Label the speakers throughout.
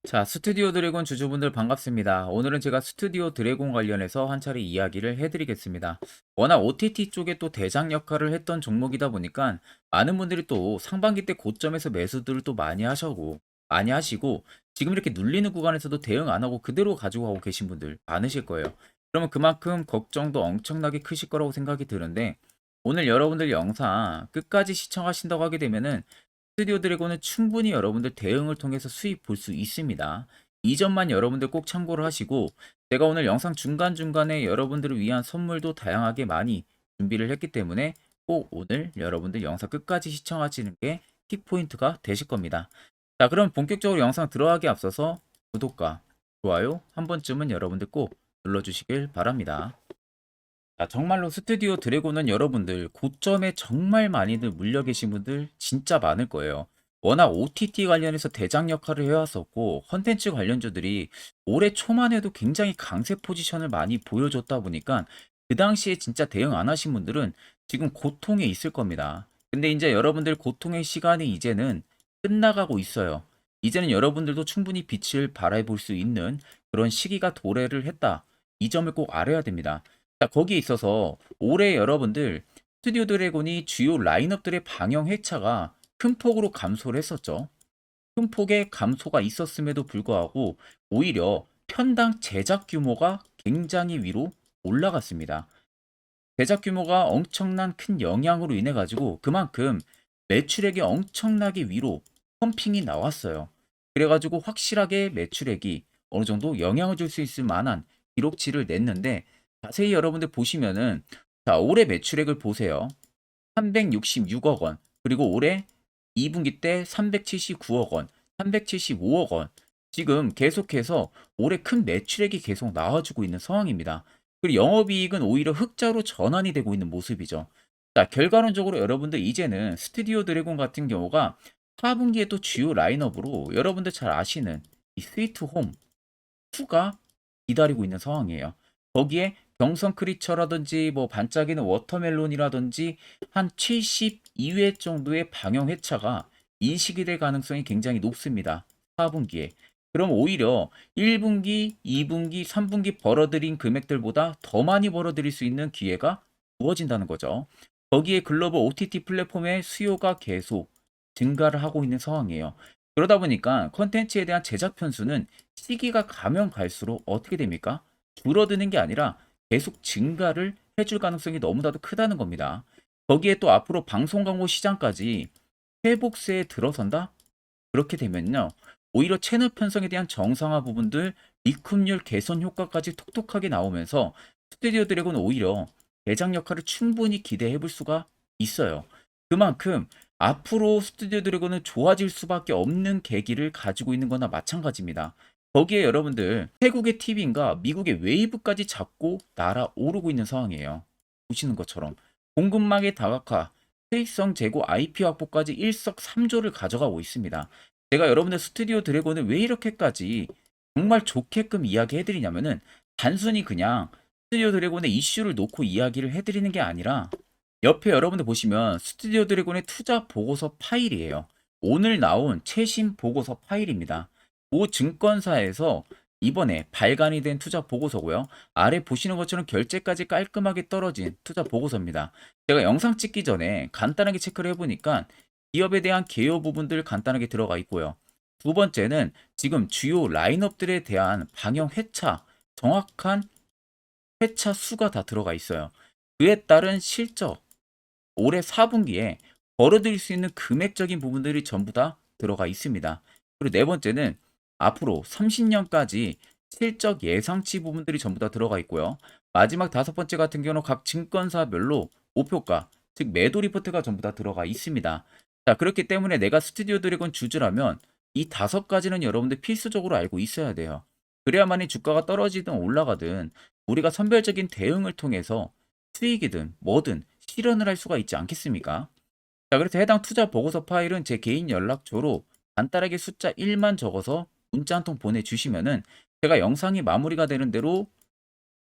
Speaker 1: 자, 스튜디오 드래곤 주주분들 반갑습니다. 오늘은 제가 스튜디오 드래곤 관련해서 한 차례 이야기를 해드리겠습니다. 워낙 OTT 쪽에 또 대장 역할을 했던 종목이다 보니까 많은 분들이 또 상반기 때 고점에서 매수들을 또 많이 하시고 지금 이렇게 눌리는 구간에서도 대응 안 하고 그대로 가지고 가고 계신 분들 많으실 거예요. 그러면 그만큼 걱정도 엄청나게 크실 거라고 생각이 드는데 오늘 여러분들 영상 끝까지 시청하신다고 하게 되면은 스튜디오 드래곤은 충분히 여러분들 대응을 통해서 수익 볼 수 있습니다. 이 점만 여러분들 꼭 참고를 하시고 제가 오늘 영상 중간중간에 여러분들을 위한 선물도 다양하게 많이 준비를 했기 때문에 꼭 오늘 여러분들 영상 끝까지 시청하시는 게 킥포인트가 되실 겁니다. 자, 그럼 본격적으로 영상 들어가기 앞서서 구독과 좋아요 한 번쯤은 여러분들 꼭 눌러주시길 바랍니다. 자, 정말로 스튜디오 드래곤은 여러분들 고점에 정말 많이들 물려 계신 분들 진짜 많을 거예요. 워낙 OTT 관련해서 대장 역할을 해왔었고 컨텐츠 관련주들이 올해 초만 해도 굉장히 강세 포지션을 많이 보여줬다 보니까 그 당시에 진짜 대응 안 하신 분들은 지금 고통에 있을 겁니다. 근데 이제 여러분들 고통의 시간이 이제는 끝나가고 있어요. 이제는 여러분들도 충분히 빛을 발해볼 수 있는 그런 시기가 도래를 했다. 이 점을 꼭 알아야 됩니다. 자, 거기에 있어서 올해 여러분들 스튜디오 드래곤이 주요 라인업들의 방영 회차가 큰 폭으로 감소를 했었죠. 큰 폭의 감소가 있었음에도 불구하고 오히려 편당 제작 규모가 굉장히 위로 올라갔습니다. 제작 규모가 엄청난 큰 영향으로 인해 가지고 그만큼 매출액이 엄청나게 위로 펌핑이 나왔어요. 그래 가지고 확실하게 매출액이 어느 정도 영향을 줄 수 있을 만한 기록치를 냈는데 자세히 여러분들 보시면은 자, 올해 매출액을 보세요. 366억 원. 그리고 올해 2분기 때 379억 원, 375억 원. 지금 계속해서 올해 큰 매출액이 계속 나와주고 있는 상황입니다. 그리고 영업이익은 오히려 흑자로 전환이 되고 있는 모습이죠. 자, 결과론적으로 여러분들 이제는 스튜디오 드래곤 같은 경우가 4분기에 또 주요 라인업으로 여러분들 잘 아시는 이 스위트 홈 2가 기다리고 있는 상황이에요. 거기에 경성 크리처라든지 뭐 반짝이는 워터멜론이라든지 한 72회 정도의 방영 회차가 인식이 될 가능성이 굉장히 높습니다. 4분기에. 그럼 오히려 1분기, 2분기, 3분기 벌어들인 금액들보다 더 많이 벌어들일 수 있는 기회가 주어진다는 거죠. 거기에 글로벌 OTT 플랫폼의 수요가 계속 증가를 하고 있는 상황이에요. 그러다 보니까 컨텐츠에 대한 제작 편수는 시기가 가면 갈수록 어떻게 됩니까? 줄어드는 게 아니라 계속 증가를 해줄 가능성이 너무나도 크다는 겁니다. 거기에 또 앞으로 방송 광고 시장까지 회복세에 들어선다? 그렇게 되면요. 오히려 채널 편성에 대한 정상화 부분들, 리쿰률 개선 효과까지 톡톡하게 나오면서 스튜디오 드래곤은 오히려 대장 역할을 충분히 기대해 볼 수가 있어요. 그만큼 앞으로 스튜디오 드래곤은 좋아질 수밖에 없는 계기를 가지고 있는 거나 마찬가지입니다. 거기에 여러분들 태국의 TV인가 미국의 웨이브까지 잡고 날아오르고 있는 상황이에요. 보시는 것처럼 공급망의 다각화, 수익성 제고 IP 확보까지 일석삼조를 가져가고 있습니다. 제가 여러분들 스튜디오 드래곤을 왜 이렇게까지 정말 좋게끔 이야기해 드리냐면은 단순히 그냥 스튜디오 드래곤의 이슈를 놓고 이야기를 해 드리는 게 아니라 옆에 여러분들 보시면 스튜디오 드래곤의 투자 보고서 파일이에요. 오늘 나온 최신 보고서 파일입니다. 모 증권사에서 이번에 발간이 된 투자 보고서고요. 아래 보시는 것처럼 결제까지 깔끔하게 떨어진 투자 보고서입니다. 제가 영상 찍기 전에 간단하게 체크를 해보니까 기업에 대한 개요 부분들 간단하게 들어가 있고요. 두 번째는 지금 주요 라인업들에 대한 방영 회차, 정확한 회차 수가 다 들어가 있어요. 그에 따른 실적, 올해 4분기에 벌어들일 수 있는 금액적인 부분들이 전부 다 들어가 있습니다. 그리고 네 번째는 앞으로 30년까지 실적 예상치 부분들이 전부 다 들어가 있고요. 마지막 다섯 번째 같은 경우는 각 증권사별로 목표가, 즉 매도 리포트가 전부 다 들어가 있습니다. 자, 그렇기 때문에 내가 스튜디오 드래곤 주주라면 이 다섯 가지는 여러분들 필수적으로 알고 있어야 돼요. 그래야만이 주가가 떨어지든 올라가든 우리가 선별적인 대응을 통해서 수익이든 뭐든 실현을 할 수가 있지 않겠습니까? 자, 그래서 해당 투자 보고서 파일은 제 개인 연락처로 간단하게 숫자 1만 적어서 문자 한 통 보내주시면은 제가 영상이 마무리가 되는 대로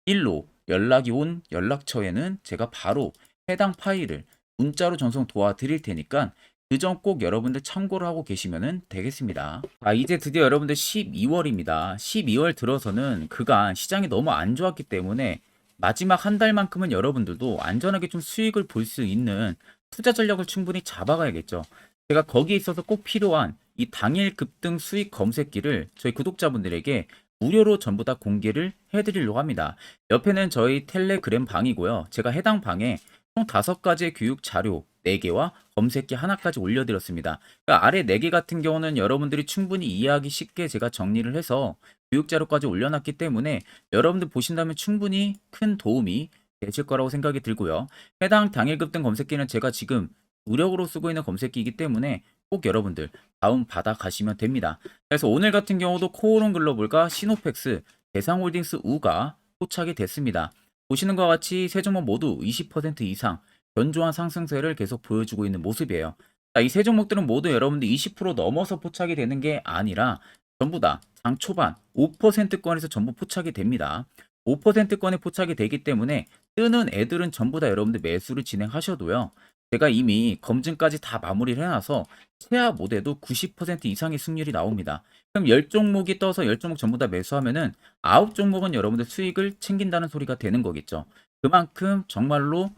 Speaker 1: 1로 연락이 온 연락처에는 제가 바로 해당 파일을 문자로 전송 도와드릴 테니까 그 점 꼭 여러분들 참고를 하고 계시면 되겠습니다. 이제 드디어 여러분들 12월입니다. 12월 들어서는 그간 시장이 너무 안 좋았기 때문에 마지막 한 달만큼은 여러분들도 안전하게 좀 수익을 볼 수 있는 투자 전략을 충분히 잡아가야겠죠. 제가 거기에 있어서 꼭 필요한 이 당일 급등 수익 검색기를 저희 구독자분들에게 무료로 전부 다 공개를 해드리려고 합니다. 옆에는 저희 텔레그램 방이고요. 제가 해당 방에 총 5가지의 교육 자료 4개와 검색기 하나까지 올려드렸습니다. 그러니까 아래 4개 같은 경우는 여러분들이 충분히 이해하기 쉽게 제가 정리를 해서 교육 자료까지 올려놨기 때문에 여러분들 보신다면 충분히 큰 도움이 되실 거라고 생각이 들고요. 해당 당일 급등 검색기는 제가 지금 무료로 쓰고 있는 검색기이기 때문에 꼭 여러분들 다운 받아 가시면 됩니다. 그래서 오늘 같은 경우도 코오롱 글로벌과 시노펙스, 대상홀딩스 우가 포착이 됐습니다. 보시는 것과 같이 세 종목 모두 20% 이상 견조한 상승세를 계속 보여주고 있는 모습이에요. 이 세 종목들은 모두 여러분들 20% 넘어서 포착이 되는 게 아니라 전부 다 장 초반 5%권에서 전부 포착이 됩니다. 5%권에 포착이 되기 때문에 뜨는 애들은 전부 다 여러분들 매수를 진행하셔도요. 제가 이미 검증까지 다 마무리를 해놔서 최하 못해도 90% 이상의 승률이 나옵니다. 그럼 10종목이 떠서 10종목 전부 다 매수하면은 9종목은 여러분들 수익을 챙긴다는 소리가 되는 거겠죠. 그만큼 정말로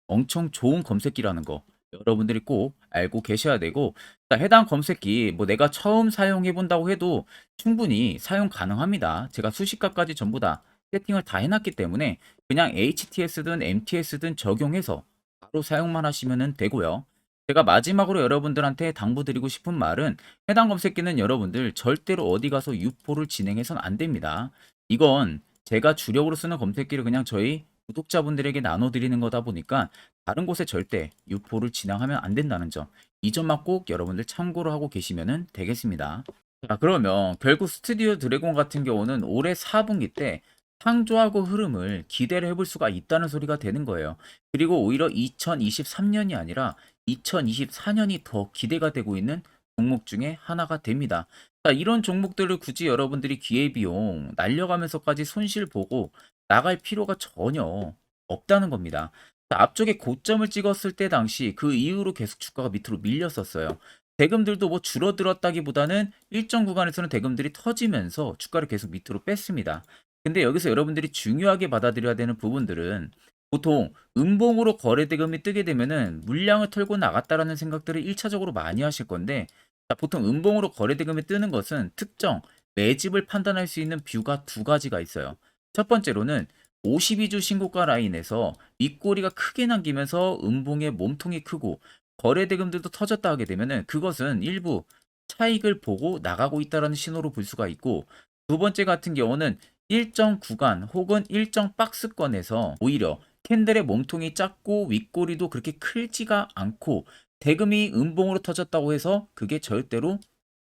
Speaker 1: 엄청 좋은 검색기라는 거 여러분들이 꼭 알고 계셔야 되고, 해당 검색기 뭐 내가 처음 사용해 본다고 해도 충분히 사용 가능합니다. 제가 수식값까지 전부 다 세팅을 다 해놨기 때문에 그냥 HTS든 MTS든 적용해서 바로 사용만 하시면 되고요. 제가 마지막으로 여러분들한테 당부드리고 싶은 말은 해당 검색기는 여러분들 절대로 어디 가서 유포를 진행해서는 안 됩니다. 이건 제가 주력으로 쓰는 검색기를 그냥 저희 구독자분들에게 나눠드리는 거다 보니까 다른 곳에 절대 유포를 진행하면 안 된다는 점, 이 점만 꼭 여러분들 참고를 하고 계시면 되겠습니다. 자, 그러면 결국 스튜디오 드래곤 같은 경우는 올해 4분기 때 상조하고 흐름을 기대를 해볼 수가 있다는 소리가 되는 거예요. 그리고 오히려 2023년이 아니라 2024년이 더 기대가 되고 있는 종목 중에 하나가 됩니다. 자, 이런 종목들을 굳이 여러분들이 기회비용 날려가면서까지 손실 보고 나갈 필요가 전혀 없다는 겁니다. 자, 앞쪽에 고점을 찍었을 때 당시 그 이후로 계속 주가가 밑으로 밀렸었어요. 대금들도 뭐 줄어들었다기보다는 일정 구간에서는 대금들이 터지면서 주가를 계속 밑으로 뺐습니다. 근데 여기서 여러분들이 중요하게 받아들여야 되는 부분들은 보통 음봉으로 거래 대금이 뜨게 되면은 물량을 털고 나갔다라는 생각들을 1차적으로 많이 하실 건데, 자, 보통 음봉으로 거래 대금이 뜨는 것은 특정 매집을 판단할 수 있는 뷰가 두 가지가 있어요. 첫 번째로는 52주 신고가 라인에서 윗꼬리가 크게 남기면서 음봉의 몸통이 크고 거래 대금들도 터졌다 하게 되면은 그것은 일부 차익을 보고 나가고 있다라는 신호로 볼 수가 있고, 두 번째 같은 경우는 일정 구간 혹은 일정 박스권에서 오히려 캔들의 몸통이 작고 윗꼬리도 그렇게 크지가 않고 대금이 음봉으로 터졌다고 해서 그게 절대로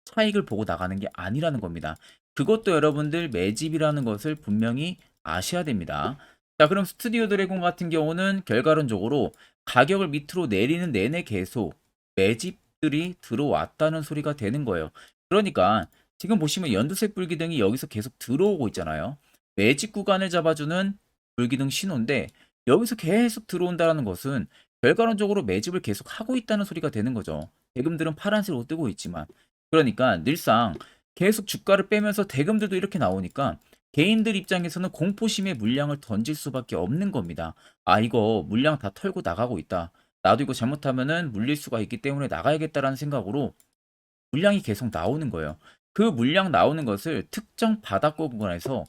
Speaker 1: 차익을 보고 나가는 게 아니라는 겁니다. 그것도 여러분들 매집이라는 것을 분명히 아셔야 됩니다. 자, 그럼 스튜디오 드래곤 같은 경우는 결과론적으로 가격을 밑으로 내리는 내내 계속 매집들이 들어왔다는 소리가 되는 거예요. 그러니까 지금 보시면 연두색 불기둥이 여기서 계속 들어오고 있잖아요. 매집 구간을 잡아주는 불기둥 신호인데 여기서 계속 들어온다는 것은 결과론적으로 매집을 계속 하고 있다는 소리가 되는 거죠. 대금들은 파란색으로 뜨고 있지만, 그러니까 늘상 계속 주가를 빼면서 대금들도 이렇게 나오니까 개인들 입장에서는 공포심에 물량을 던질 수밖에 없는 겁니다. 이거 물량 다 털고 나가고 있다. 나도 이거 잘못하면은 물릴 수가 있기 때문에 나가야겠다라는 생각으로 물량이 계속 나오는 거예요. 그 물량 나오는 것을 특정 바닥권 구간에서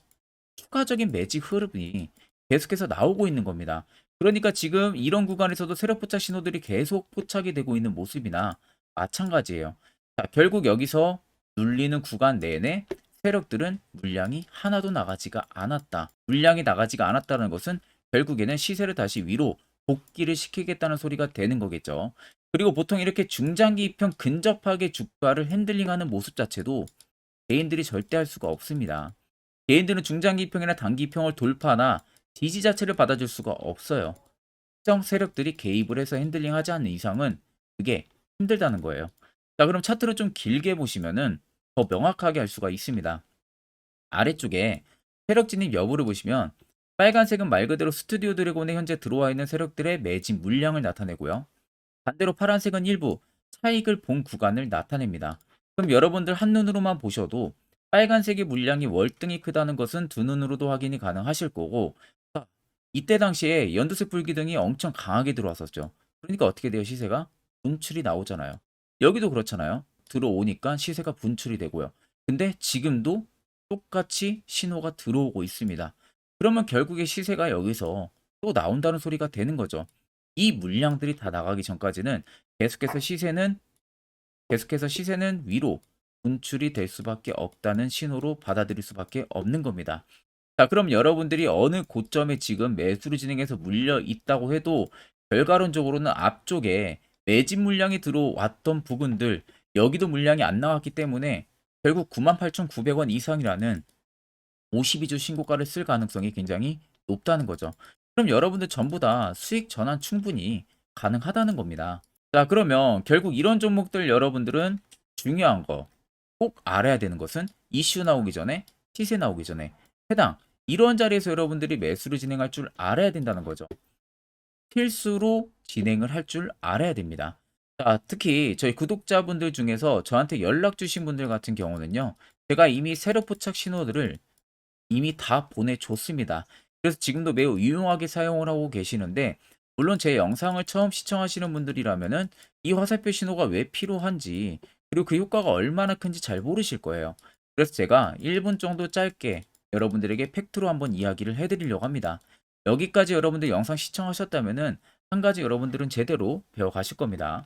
Speaker 1: 추가적인 매직 흐름이 계속해서 나오고 있는 겁니다. 그러니까 지금 이런 구간에서도 세력 포착 신호들이 계속 포착이 되고 있는 모습이나 마찬가지예요. 자, 결국 여기서 눌리는 구간 내내 세력들은 물량이 하나도 나가지가 않았다. 물량이 나가지가 않았다는 것은 결국에는 시세를 다시 위로 복귀를 시키겠다는 소리가 되는 거겠죠. 그리고 보통 이렇게 중장기 이평 근접하게 주가를 핸들링하는 모습 자체도 개인들이 절대 할 수가 없습니다. 개인들은 중장기 이평이나 단기 이평을 돌파나 지지 자체를 받아줄 수가 없어요. 특정 세력들이 개입을 해서 핸들링하지 않는 이상은 그게 힘들다는 거예요. 자, 그럼 차트를 좀 길게 보시면은 더 명확하게 알 수가 있습니다. 아래쪽에 세력 진입 여부를 보시면 빨간색은 말 그대로 스튜디오 드래곤에 현재 들어와 있는 세력들의 매집 물량을 나타내고요. 반대로 파란색은 일부 차익을 본 구간을 나타냅니다. 그럼 여러분들 한눈으로만 보셔도 빨간색의 물량이 월등히 크다는 것은 두 눈으로도 확인이 가능하실 거고, 자, 이때 당시에 연두색 불기둥이 엄청 강하게 들어왔었죠. 그러니까 어떻게 돼요, 시세가? 분출이 나오잖아요. 여기도 그렇잖아요. 들어오니까 시세가 분출이 되고요. 근데 지금도 똑같이 신호가 들어오고 있습니다. 그러면 결국에 시세가 여기서 또 나온다는 소리가 되는 거죠. 이 물량들이 다 나가기 전까지는 계속해서 시세는 위로 분출이 될 수밖에 없다는 신호로 받아들일 수밖에 없는 겁니다. 자, 그럼 여러분들이 어느 고점에 지금 매수를 진행해서 물려 있다고 해도 결과론적으로는 앞쪽에 매집 물량이 들어왔던 부분들, 여기도 물량이 안 나왔기 때문에 결국 98,900원 이상이라는 52주 신고가를 쓸 가능성이 굉장히 높다는 거죠. 그럼 여러분들 전부 다 수익 전환 충분히 가능하다는 겁니다. 자, 그러면 결국 이런 종목들 여러분들은 중요한 거 꼭 알아야 되는 것은 이슈 나오기 전에, 시세 나오기 전에 해당 이런 자리에서 여러분들이 매수를 진행할 줄 알아야 된다는 거죠. 필수로 진행을 할 줄 알아야 됩니다. 자, 특히 저희 구독자분들 중에서 저한테 연락 주신 분들 같은 경우는요. 제가 이미 세력 포착 신호들을 이미 다 보내줬습니다. 그래서 지금도 매우 유용하게 사용을 하고 계시는데, 물론 제 영상을 처음 시청하시는 분들이라면은 이 화살표 신호가 왜 필요한지, 그리고 그 효과가 얼마나 큰지 잘 모르실 거예요. 그래서 제가 1분 정도 짧게 여러분들에게 팩트로 한번 이야기를 해드리려고 합니다. 여기까지 여러분들 영상 시청하셨다면은 한 가지 여러분들은 제대로 배워가실 겁니다.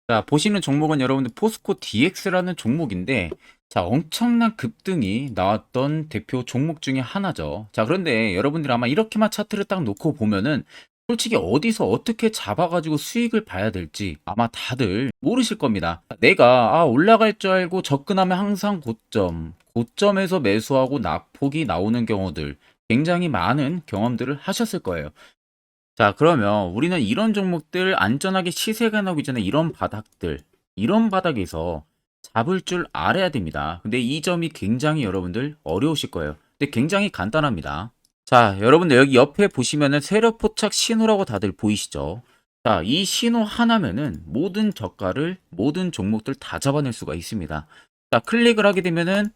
Speaker 1: 자, 보시는 종목은 여러분들 포스코 DX라는 종목인데, 자, 엄청난 급등이 나왔던 대표 종목 중에 하나죠. 자, 그런데 여러분들 아마 이렇게만 차트를 딱 놓고 보면은 솔직히 어디서 어떻게 잡아가지고 수익을 봐야 될지 아마 다들 모르실 겁니다. 내가 올라갈 줄 알고 접근하면 항상 고점에서 매수하고 낙폭이 나오는 경우들 굉장히 많은 경험들을 하셨을 거예요. 자, 그러면 우리는 이런 종목들 안전하게 시세가 나오기 전에 이런 바닥에서 잡을 줄 알아야 됩니다. 근데 이 점이 굉장히 여러분들 어려우실 거예요. 근데 굉장히 간단합니다. 자, 여러분들 여기 옆에 보시면은 세력 포착 신호라고 다들 보이시죠? 자, 이 신호 하나면은 모든 저가를, 모든 종목들 다 잡아낼 수가 있습니다. 자, 클릭을 하게 되면은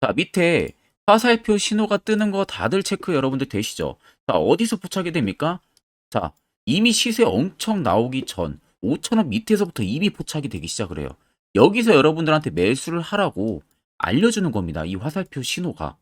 Speaker 1: 자, 밑에 화살표 신호가 뜨는 거 다들 체크 여러분들 되시죠? 자, 어디서 포착이 됩니까? 자, 이미 시세 엄청 나오기 전 5,000원 밑에서부터 이미 포착이 되기 시작을 해요. 여기서 여러분들한테 매수를 하라고 알려주는 겁니다. 이 화살표 신호가.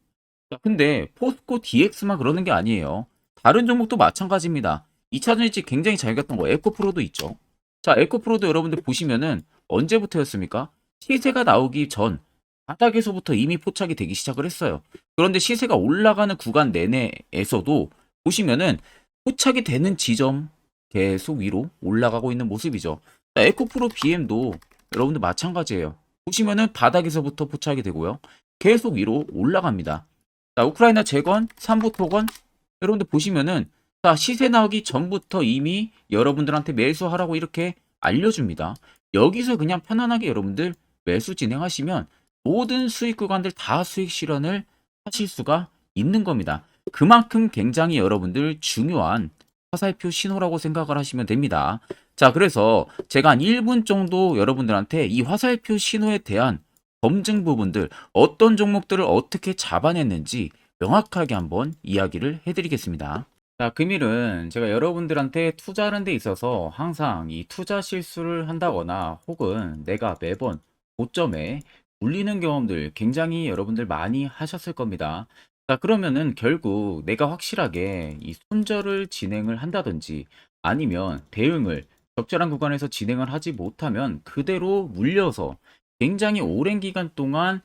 Speaker 1: 자, 근데 포스코 DX만 그러는 게 아니에요. 다른 종목도 마찬가지입니다. 2차 전지 굉장히 잘 갔던 거 에코프로도 있죠. 자, 에코프로도 여러분들 보시면은 언제부터였습니까? 시세가 나오기 전 바닥에서부터 이미 포착이 되기 시작을 했어요. 그런데 시세가 올라가는 구간 내내에서도 보시면은 포착이 되는 지점 계속 위로 올라가고 있는 모습이죠. 자, 에코프로 BM도 여러분들 마찬가지예요. 보시면은 바닥에서부터 포착이 되고요. 계속 위로 올라갑니다. 자, 우크라이나 재건, 삼부 토건 여러분들 보시면은 자, 시세 나오기 전부터 이미 여러분들한테 매수하라고 이렇게 알려줍니다. 여기서 그냥 편안하게 여러분들 매수 진행하시면 모든 수익 구간들 다 수익 실현을 하실 수가 있는 겁니다. 그만큼 굉장히 여러분들 중요한 화살표 신호라고 생각을 하시면 됩니다. 자, 그래서 제가 한 1분 정도 여러분들한테 이 화살표 신호에 대한 검증 부분들, 어떤 종목들을 어떻게 잡아냈는지 명확하게 한번 이야기를 해드리겠습니다. 자, 금일은 제가 여러분들한테 투자하는 데 있어서 항상 이 투자 실수를 한다거나 혹은 내가 매번 고점에 물리는 경험들 굉장히 여러분들 많이 하셨을 겁니다. 자, 그러면은 결국 내가 확실하게 이 손절을 진행을 한다든지 아니면 대응을 적절한 구간에서 진행을 하지 못하면 그대로 물려서 굉장히 오랜 기간 동안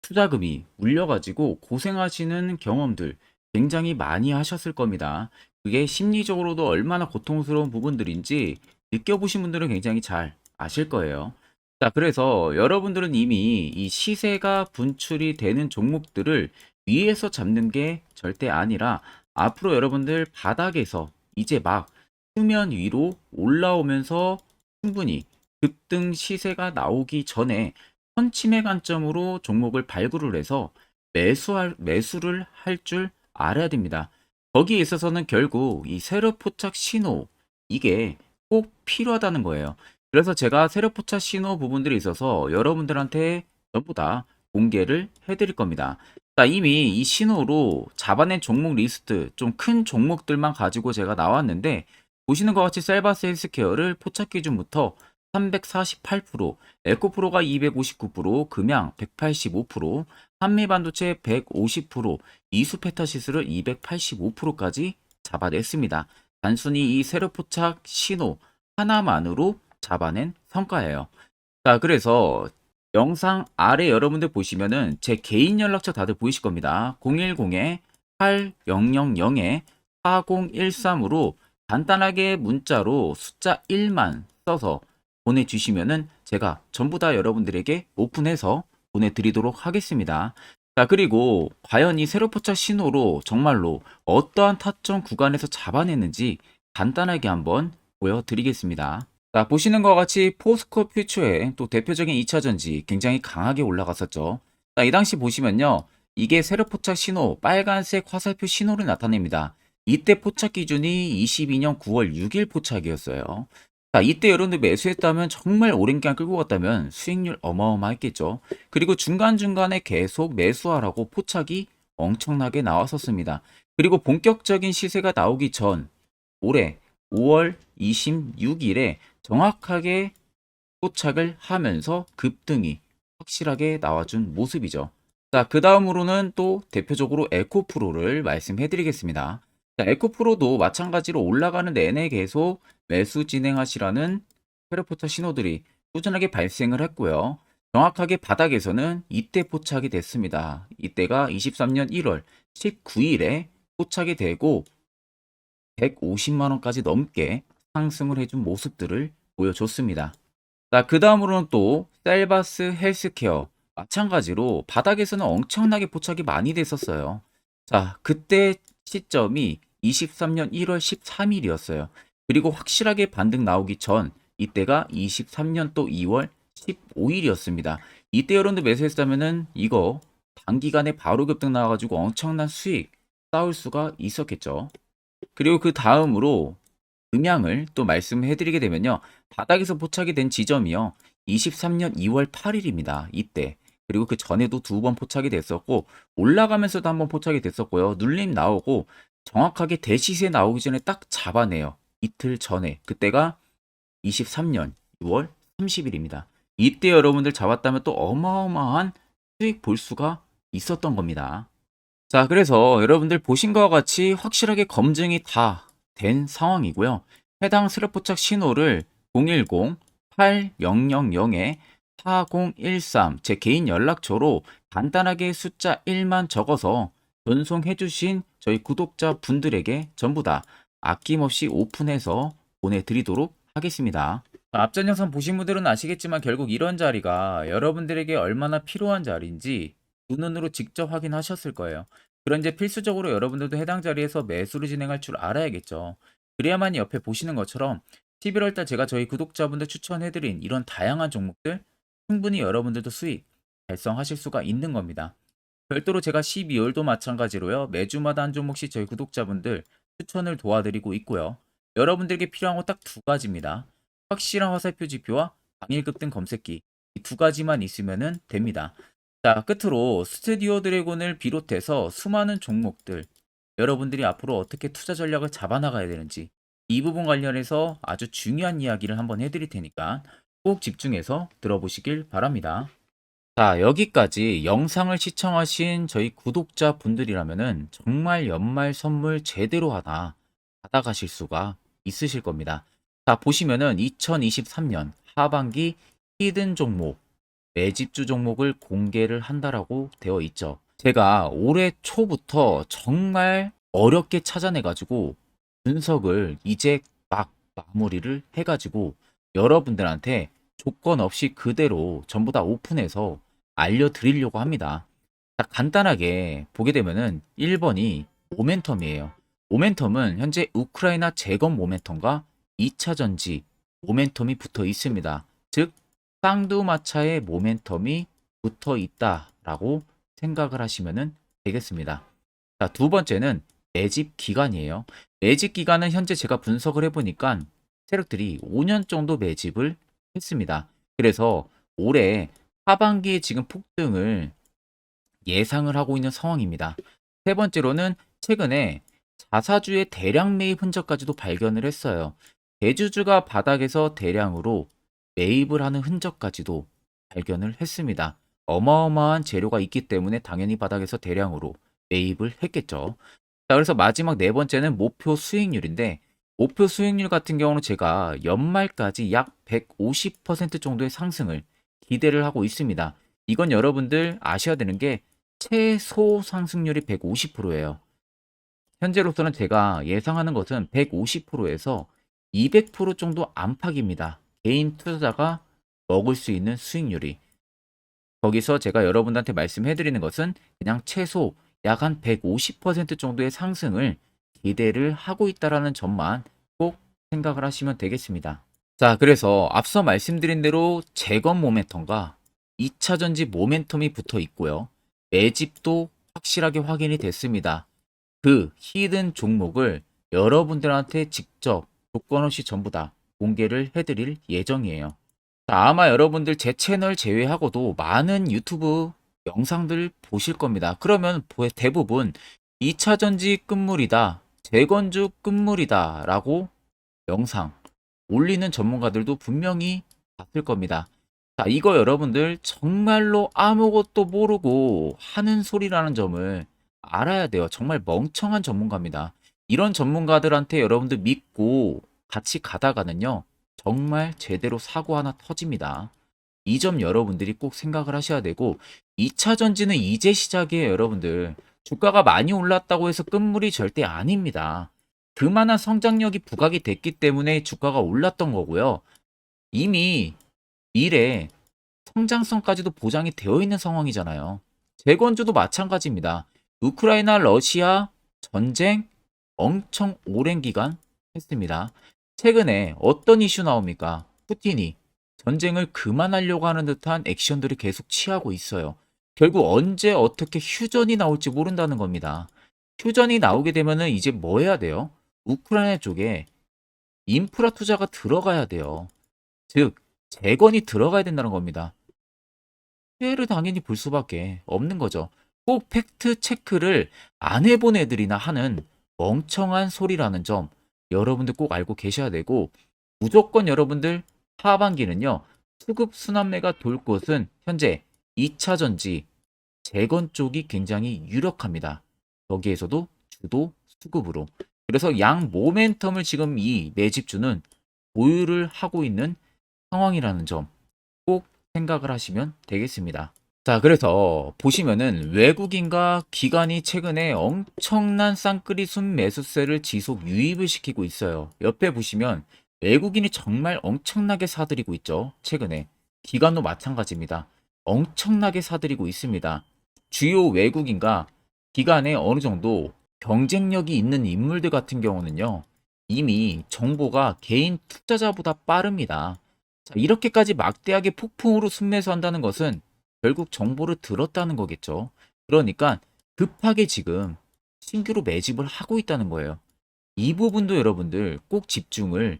Speaker 1: 투자금이 물려가지고 고생하시는 경험들 굉장히 많이 하셨을 겁니다. 그게 심리적으로도 얼마나 고통스러운 부분들인지 느껴보신 분들은 굉장히 잘 아실 거예요. 자, 그래서 여러분들은 이미 이 시세가 분출이 되는 종목들을 위에서 잡는 게 절대 아니라 앞으로 여러분들 바닥에서 이제 막 수면 위로 올라오면서 충분히 급등 시세가 나오기 전에 선침의 관점으로 종목을 발굴을 해서 매수를 할 줄 알아야 됩니다. 거기에 있어서는 결국 이 세력 포착 신호 이게 꼭 필요하다는 거예요. 그래서 제가 세력 포착 신호 부분들이 있어서 여러분들한테 전부 다 공개를 해드릴 겁니다. 자, 이미 이 신호로 잡아낸 종목 리스트, 좀 큰 종목들만 가지고 제가 나왔는데, 보시는 것 같이 셀바스 헬스케어를 포착 기준부터 348%, 에코프로가 259%, 금양 185%, 한미반도체 150%, 이수페타시스를 285%까지 잡아냈습니다. 단순히 이 세력 포착 신호 하나만으로 잡아낸 성과예요. 자, 그래서 영상 아래 여러분들 보시면은 제 개인 연락처 다들 보이실 겁니다. 010-8013-4013으로 간단하게 문자로 숫자 1만 써서 보내주시면은 제가 전부 다 여러분들에게 오픈해서 보내드리도록 하겠습니다. 자, 그리고 과연 이 세로 포착 신호로 정말로 어떠한 타점 구간에서 잡아냈는지 간단하게 한번 보여드리겠습니다. 자, 보시는 것과 같이 포스코 퓨처의 또 대표적인 2차 전지 굉장히 강하게 올라갔었죠. 자, 이 당시 보시면요. 이게 세로 포착 신호, 빨간색 화살표 신호를 나타냅니다. 이때 포착 기준이 22년 9월 6일 포착이었어요. 자, 이때 여러분들 매수했다면 정말 오랜 기간 끌고 갔다면 수익률 어마어마했겠죠. 그리고 중간중간에 계속 매수하라고 포착이 엄청나게 나왔었습니다. 그리고 본격적인 시세가 나오기 전 올해 5월 26일에 정확하게 포착을 하면서 급등이 확실하게 나와준 모습이죠. 자, 그 다음으로는 또 대표적으로 에코프로를 말씀해 드리겠습니다. 자, 에코프로도 마찬가지로 올라가는 내내 계속 매수 진행하시라는 페르포차 신호들이 꾸준하게 발생을 했고요. 정확하게 바닥에서는 이때 포착이 됐습니다. 이때가 23년 1월 19일에 포착이 되고 150만 원까지 넘게 상승을 해준 모습들을 보여줬습니다. 자, 그 다음으로는 또 셀바스 헬스케어 마찬가지로 바닥에서는 엄청나게 포착이 많이 됐었어요. 자, 그때 시점이 23년 1월 13일이었어요. 그리고 확실하게 반등 나오기 전 이때가 23년 또 2월 15일이었습니다. 이때 여러분들 매수했다면은 이거 단기간에 바로 급등 나와가지고 엄청난 수익 쌓을 수가 있었겠죠. 그리고 그 다음으로 음양을 또 말씀해 드리게 되면요. 바닥에서 포착이 된 지점이요. 23년 2월 8일입니다. 이때. 그리고 그 전에도 두 번 포착이 됐었고 올라가면서도 한번 포착이 됐었고요. 눌림 나오고 정확하게 대시세 나오기 전에 딱 잡아내요. 이틀 전에. 그때가 23년 6월 30일입니다. 이때 여러분들 잡았다면 또 어마어마한 수익 볼 수가 있었던 겁니다. 자, 그래서 여러분들 보신 것과 같이 확실하게 검증이 다 된 상황이고요. 해당 슬랩 포착 신호를 010-8000-4013 제 개인 연락처로 간단하게 숫자 1만 적어서 전송해 주신 저희 구독자 분들에게 전부 다 아낌없이 오픈해서 보내드리도록 하겠습니다. 앞전 영상 보신 분들은 아시겠지만 결국 이런 자리가 여러분들에게 얼마나 필요한 자리인지 두 눈으로 직접 확인하셨을 거예요. 그런 이제 필수적으로 여러분들도 해당 자리에서 매수를 진행할 줄 알아야겠죠. 그래야만 옆에 보시는 것처럼 11월 달 제가 저희 구독자분들 추천해드린 이런 다양한 종목들 충분히 여러분들도 수익 달성하실 수가 있는 겁니다. 별도로 제가 12월도 마찬가지로요. 매주마다 한 종목씩 저희 구독자분들 추천을 도와드리고 있고요. 여러분들에게 필요한 건 딱 두 가지입니다. 확실한 화살표 지표와 당일 급등 검색기 이 두 가지만 있으면 됩니다. 자, 끝으로 스튜디오 드래곤을 비롯해서 수많은 종목들 여러분들이 앞으로 어떻게 투자 전략을 잡아나가야 되는지 이 부분 관련해서 아주 중요한 이야기를 한번 해드릴 테니까 꼭 집중해서 들어보시길 바랍니다. 자, 여기까지 영상을 시청하신 저희 구독자 분들이라면은 정말 연말 선물 제대로 하나 받아가실 수가 있으실 겁니다. 자, 보시면은 2023년 하반기 히든 종목 매집주 종목을 공개를 한다라고 되어 있죠. 제가 올해 초부터 정말 어렵게 찾아내가지고 분석을 이제 막 마무리를 해가지고 여러분들한테 조건 없이 그대로 전부 다 오픈해서 알려드리려고 합니다. 자, 간단하게 보게 되면은 1번이 모멘텀이에요. 모멘텀은 현재 우크라이나 재건 모멘텀과 2차 전지 모멘텀이 붙어 있습니다. 즉 쌍두마차의 모멘텀이 붙어 있다라고 생각을 하시면 되겠습니다. 자, 두 번째는 매집 기간이에요. 매집 기간은 현재 제가 분석을 해보니까 세력들이 5년 정도 매집을 했습니다. 그래서 올해 하반기에 지금 폭등을 예상을 하고 있는 상황입니다. 세 번째로는 최근에 자사주의 대량 매입 흔적까지도 발견을 했어요. 대주주가 바닥에서 대량으로 매입을 하는 흔적까지도 발견을 했습니다. 어마어마한 재료가 있기 때문에 당연히 바닥에서 대량으로 매입을 했겠죠. 자, 그래서 마지막 네 번째는 목표 수익률인데, 목표 수익률 같은 경우는 제가 연말까지 약 150% 정도의 상승을 기대를 하고 있습니다. 이건 여러분들 아셔야 되는 게 최소 상승률이 150%예요. 현재로서는 제가 예상하는 것은 150%에서 200% 정도 안팎입니다. 개인 투자자가 먹을 수 있는 수익률이. 거기서 제가 여러분들한테 말씀해 드리는 것은 그냥 최소 약 한 150% 정도의 상승을 기대를 하고 있다라는 점만 꼭 생각을 하시면 되겠습니다. 자, 그래서 앞서 말씀드린 대로 재건 모멘텀과 2차 전지 모멘텀이 붙어 있고요. 매집도 확실하게 확인이 됐습니다. 그 히든 종목을 여러분들한테 직접 조건 없이 전부 다 공개를 해드릴 예정이에요. 자, 아마 여러분들 제 채널 제외하고도 많은 유튜브 영상들 보실 겁니다. 그러면 대부분 2차 전지 끝물이다, 재건주 끝물이다 라고 영상 올리는 전문가들도 분명히 봤을 겁니다. 자, 이거 여러분들 정말로 아무것도 모르고 하는 소리라는 점을 알아야 돼요. 정말 멍청한 전문가입니다. 이런 전문가들한테 여러분들 믿고 같이 가다가는요, 정말 제대로 사고 하나 터집니다. 이 점 여러분들이 꼭 생각을 하셔야 되고, 2차 전지는 이제 시작이에요, 여러분들. 주가가 많이 올랐다고 해서 끝물이 절대 아닙니다. 그만한 성장력이 부각이 됐기 때문에 주가가 올랐던 거고요. 이미 미래 성장성까지도 보장이 되어 있는 상황이잖아요. 재건주도 마찬가지입니다. 우크라이나 러시아 전쟁 엄청 오랜 기간 했습니다. 최근에 어떤 이슈 나옵니까? 푸틴이 전쟁을 그만하려고 하는 듯한 액션들을 계속 취하고 있어요. 결국 언제 어떻게 휴전이 나올지 모른다는 겁니다. 휴전이 나오게 되면은 이제 뭐 해야 돼요? 우크라이나 쪽에 인프라 투자가 들어가야 돼요. 즉, 재건이 들어가야 된다는 겁니다. 피해를 당연히 볼 수밖에 없는 거죠. 꼭 팩트 체크를 안 해본 애들이나 하는 멍청한 소리라는 점 여러분들 꼭 알고 계셔야 되고, 무조건 여러분들 하반기는요, 수급 순환매가 돌 곳은 현재 2차 전지 재건 쪽이 굉장히 유력합니다. 거기에서도 주도 수급으로. 그래서 양 모멘텀을 지금 이 매집주는 보유를 하고 있는 상황이라는 점 꼭 생각을 하시면 되겠습니다. 자, 그래서 보시면은 외국인과 기관이 최근에 엄청난 쌍끌이 순매수세를 지속 유입을 시키고 있어요. 옆에 보시면 외국인이 정말 엄청나게 사들이고 있죠. 최근에. 기관도 마찬가지입니다. 엄청나게 사들이고 있습니다. 주요 외국인과 기관에 어느 정도 경쟁력이 있는 인물들 같은 경우는요, 이미 정보가 개인 투자자보다 빠릅니다. 자, 이렇게까지 막대하게 폭풍으로 순매수한다는 것은 결국 정보를 들었다는 거겠죠. 그러니까 급하게 지금 신규로 매집을 하고 있다는 거예요. 이 부분도 여러분들 꼭 집중을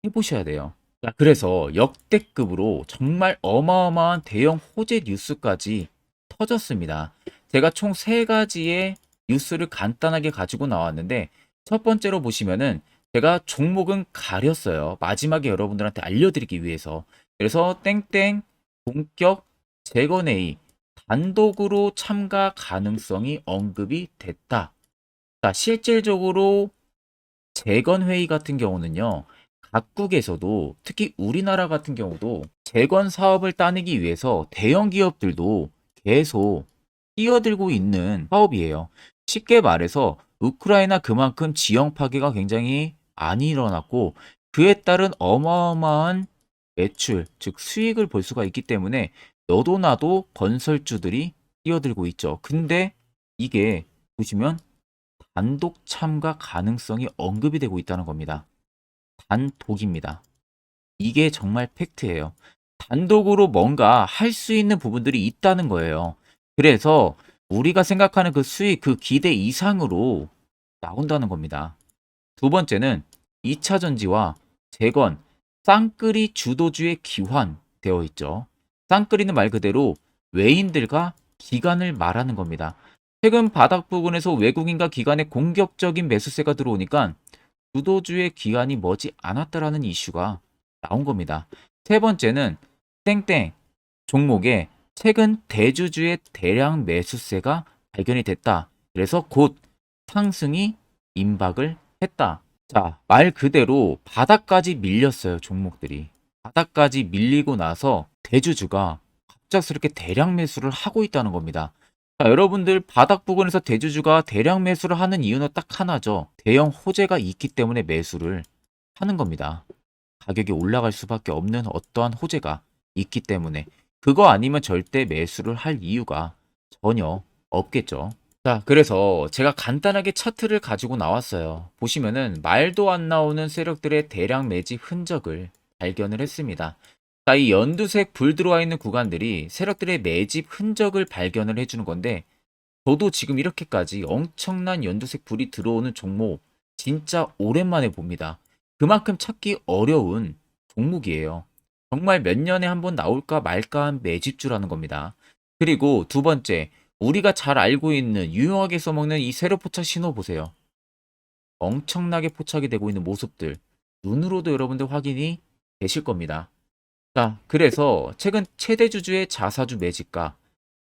Speaker 1: 해보셔야 돼요. 자, 그래서 역대급으로 정말 어마어마한 대형 호재 뉴스까지 터졌습니다. 제가 총 세 가지의 뉴스를 간단하게 가지고 나왔는데, 첫 번째로 보시면은 제가 종목은 가렸어요. 마지막에 여러분들한테 알려드리기 위해서. 그래서 땡땡 본격 재건회의 단독으로 참가 가능성이 언급이 됐다. 자, 실질적으로 재건회의 같은 경우는요, 각국에서도 특히 우리나라 같은 경우도 재건 사업을 따내기 위해서 대형 기업들도 계속 뛰어들고 있는 사업이에요. 쉽게 말해서 우크라이나 그만큼 지형 파괴가 굉장히 많이 일어났고, 그에 따른 어마어마한 매출, 즉 수익을 볼 수가 있기 때문에 너도 나도 건설주들이 뛰어들고 있죠. 근데 이게 보시면 단독 참가 가능성이 언급이 되고 있다는 겁니다. 단독입니다. 이게 정말 팩트예요. 단독으로 뭔가 할 수 있는 부분들이 있다는 거예요. 그래서 우리가 생각하는 그 수익, 그 기대 이상으로 나온다는 겁니다. 두 번째는 2차 전지와 재건, 쌍끌이 주도주의 기환 되어 있죠. 쌍끌이는 말 그대로 외인들과 기관을 말하는 겁니다. 최근 바닥 부근에서 외국인과 기관의 공격적인 매수세가 들어오니까 주도주의 기관이 머지 않았다라는 이슈가 나온 겁니다. 세 번째는 땡땡 종목에 최근 대주주의 대량 매수세가 발견이 됐다. 그래서 곧 상승이 임박을 했다. 자, 말 그대로 바닥까지 밀렸어요, 종목들이. 바닥까지 밀리고 나서 대주주가 갑작스럽게 대량 매수를 하고 있다는 겁니다. 자, 여러분들 바닥 부근에서 대주주가 대량 매수를 하는 이유는 딱 하나죠. 대형 호재가 있기 때문에 매수를 하는 겁니다. 가격이 올라갈 수밖에 없는 어떠한 호재가 있기 때문에 그거 아니면 절대 매수를 할 이유가 전혀 없겠죠. 자, 그래서 제가 간단하게 차트를 가지고 나왔어요. 보시면은 말도 안 나오는 세력들의 대량 매집 흔적을 발견을 했습니다. 자, 이 연두색 불 들어와 있는 구간들이 세력들의 매집 흔적을 발견을 해주는 건데, 저도 지금 이렇게까지 엄청난 연두색 불이 들어오는 종목 진짜 오랜만에 봅니다. 그만큼 찾기 어려운 종목이에요. 정말 몇 년에 한 번 나올까 말까 한 매집주라는 겁니다. 그리고 두 번째, 우리가 잘 알고 있는 유용하게 써먹는 이 세로 포착 신호 보세요. 엄청나게 포착이 되고 있는 모습들 눈으로도 여러분들 확인이 되실 겁니다. 자, 그래서 최근 최대 주주의 자사주 매집과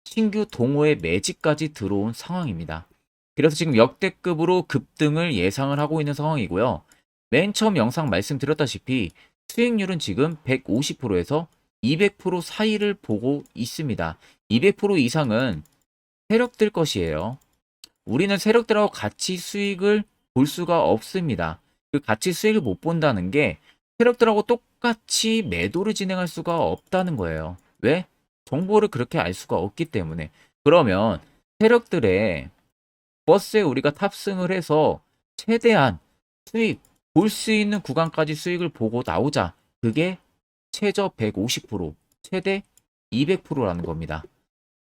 Speaker 1: 신규 동호회 매집까지 들어온 상황입니다. 그래서 지금 역대급으로 급등을 예상을 하고 있는 상황이고요. 맨 처음 영상 말씀드렸다시피 수익률은 지금 150%에서 200% 사이를 보고 있습니다. 200% 이상은 세력들 것이에요. 우리는 세력들하고 같이 수익을 볼 수가 없습니다. 그 같이 수익을 못 본다는 게 세력들하고 똑같이 매도를 진행할 수가 없다는 거예요. 왜? 정보를 그렇게 알 수가 없기 때문에. 그러면 세력들의 버스에 우리가 탑승을 해서 최대한 수익 볼 수 있는 구간까지 수익을 보고 나오자. 그게 최저 150%, 최대 200%라는 겁니다.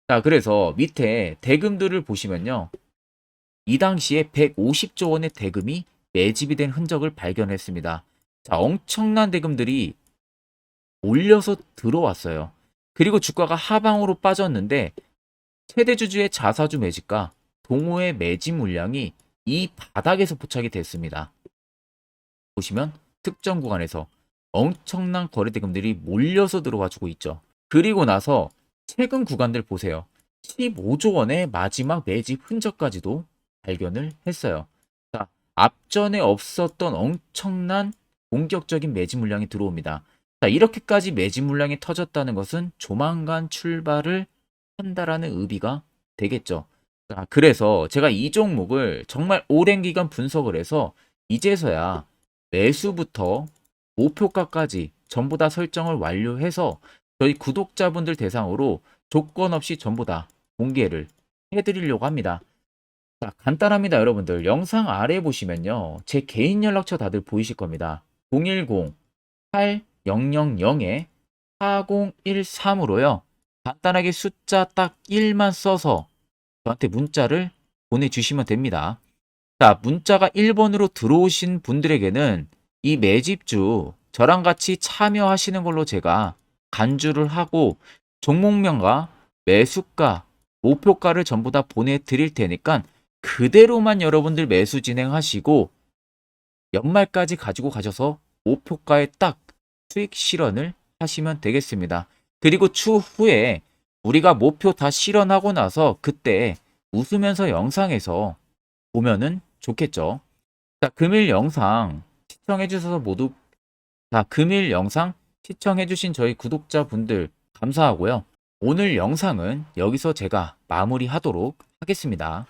Speaker 1: 자, 그래서 밑에 대금들을 보시면요. 이 당시에 150조 원의 대금이 매집이 된 흔적을 발견했습니다. 자, 엄청난 대금들이 몰려서 들어왔어요. 그리고 주가가 하방으로 빠졌는데 최대 주주의 자사주 매집과 동호회 매집 물량이 이 바닥에서 포착이 됐습니다. 보시면 특정 구간에서 엄청난 거래 대금들이 몰려서 들어와 주고 있죠. 그리고 나서 최근 구간들 보세요. 15조 원의 마지막 매집 흔적까지도 발견을 했어요. 자, 앞전에 없었던 엄청난 공격적인 매집 물량이 들어옵니다. 자, 이렇게까지 매집 물량이 터졌다는 것은 조만간 출발을 한다라는 의미가 되겠죠. 자, 그래서 제가 이 종목을 정말 오랜 기간 분석을 해서 이제서야 매수부터 목표가까지 전부 다 설정을 완료해서 저희 구독자분들 대상으로 조건 없이 전부 다 공개를 해드리려고 합니다. 자, 간단합니다, 여러분들. 영상 아래 보시면요. 제 개인 연락처 다들 보이실 겁니다. 010-8000-4013으로요. 간단하게 숫자 딱 1만 써서 저한테 문자를 보내주시면 됩니다. 자, 문자가 1번으로 들어오신 분들에게는 이 매집주 저랑 같이 참여하시는 걸로 제가 간주를 하고 종목명과 매수가, 목표가를 전부 다 보내드릴 테니까 그대로만 여러분들 매수 진행하시고 연말까지 가지고 가셔서 목표가에 딱 수익 실현을 하시면 되겠습니다. 그리고 추후에 우리가 목표 다 실현하고 나서 그때 웃으면서 영상에서 보면은 좋겠죠. 자, 금일 영상 시청해 주셔서 모두 금일 영상 시청해 주신 저희 구독자분들 감사하고요. 오늘 영상은 여기서 제가 마무리하도록 하겠습니다.